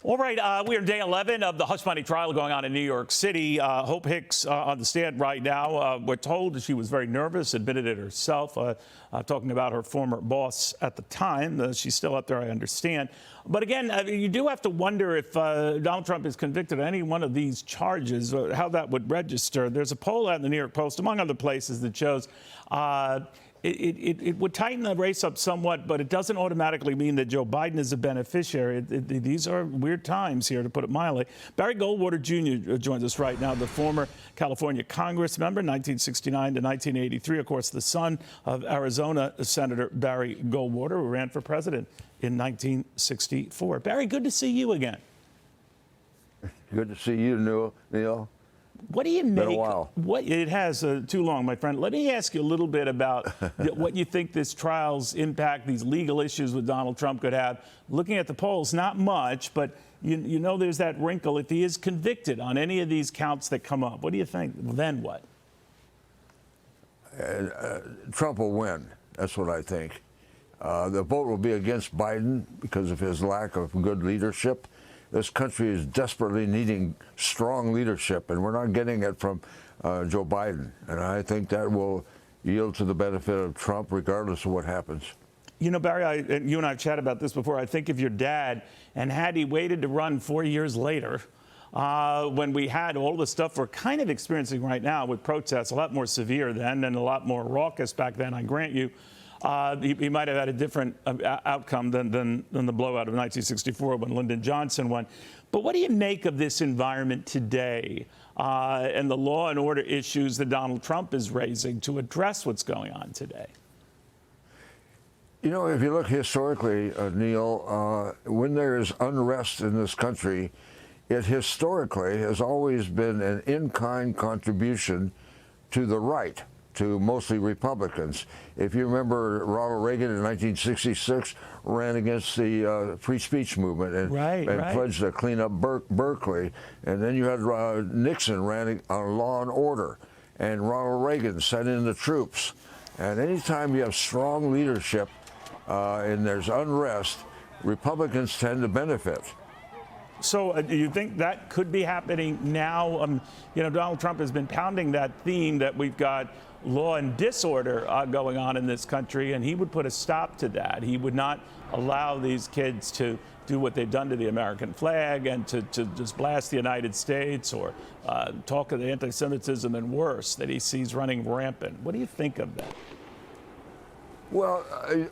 All right, we are day 11 of the hush money trial going on in New York City. Hope Hicks on the stand right now. We're told that she was very nervous, admitted it herself, talking about her former boss at the time. She's still up there, I understand. But again, you do have to wonder if Donald Trump is convicted of any one of these charges, how that would register. There's a poll out in the New York Post, among other places, that shows it would tighten the race up somewhat, but it doesn't automatically mean that Joe Biden is a beneficiary. These are weird times here, to put it mildly. Barry Goldwater Jr. joins us right now, the former California Congress member, 1969 to 1983. Of course, the son of Arizona Senator Barry Goldwater, who ran for president in 1964. Barry, good to see you again. Good to see you, Neil. What do you make? Been a while. It has too long, my friend. Let me ask you a little bit about what you think this trial's impact, these legal issues with Donald Trump could have. Looking at the polls, not much, but you know there's that wrinkle. If he is convicted on any of these counts that come up, what do you think? Then what? Trump will win. That's what I think. The vote will be against Biden because of his lack of good leadership. This country is desperately needing strong leadership, and we're not getting it from Joe Biden. And I think that will yield to the benefit of Trump, regardless of what happens. You know, Barry, you and I have chatted about this before. I think of your dad, and had he waited to run 4 years later, when we had all the stuff we're kind of experiencing right now with protests, a lot more severe then and a lot more raucous back then, I grant you, he might have had a different outcome than the blowout of 1964 when Lyndon Johnson won. But what do you make of this environment today and the law and order issues that Donald Trump is raising to address what's going on today? You know, if you look historically, Neil, when there is unrest in this country, it historically has always been an in-kind contribution to the right, to mostly Republicans. If you remember, Ronald Reagan in 1966 ran against the free speech movement and pledged to clean up Berkeley. And then you had Nixon ran on law and order, and Ronald Reagan sent in the troops. And anytime you have strong leadership and there's unrest, Republicans tend to benefit. So do you think that could be happening now? You know, Donald Trump has been pounding that theme that we've got law and disorder going on in this country, and he would put a stop to that. He would not allow these kids to do what they've done to the American flag and to just blast the United States or talk of the anti-Semitism and worse that he sees running rampant. What do you think of that? Well,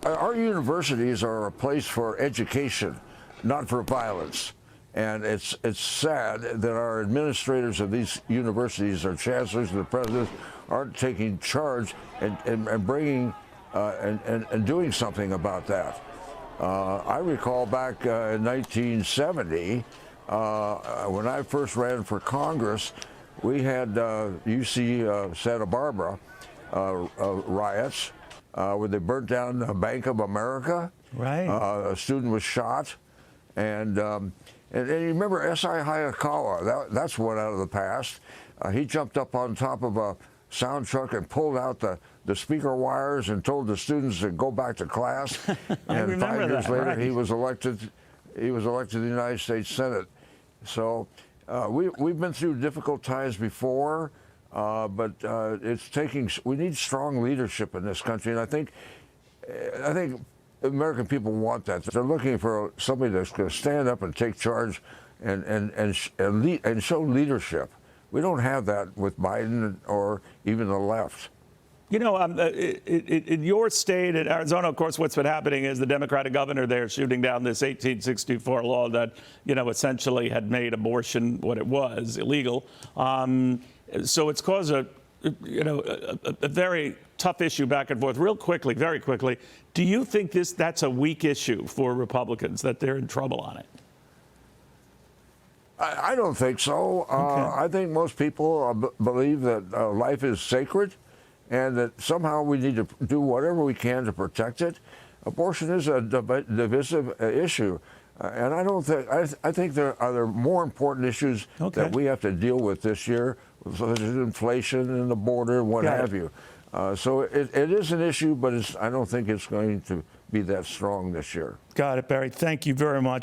our universities are a place for education, not for violence. And it's sad that our administrators of these universities, our chancellors and the presidents, aren't taking charge and bringing and doing something about that. I recall back in 1970, when I first ran for Congress, we had UC Santa Barbara riots where they burnt down the Bank of America. Right. A student was shot, and you remember S.I. Hayakawa, that's one out of the past. He jumped up on top of a sound truck and pulled out the speaker wires and told the students to go back to class. And 5 years later, he was elected to the United States Senate. So we've been through difficult times before, but we need strong leadership in this country. And I think American people want that. They're looking for somebody that's going to stand up and take charge and show leadership. We don't have that with Biden or even the left. You know, in your state, in Arizona, of course, what's been happening is the Democratic governor there shooting down this 1864 law that, you know, essentially had made abortion what it was, illegal. So it's caused a very tough issue back and forth. Real quickly, very quickly, do you think that's a weak issue for Republicans, that they're in trouble on it? I don't think so. Okay. I think most people believe that life is sacred and that somehow we need to do whatever we can to protect it. Abortion is a divisive issue. And I think there are more important issues that we have to deal with this year, such as inflation and the border and what have you. So it is an issue, but I don't think it's going to be that strong this year. Got it, Barry. Thank you very much.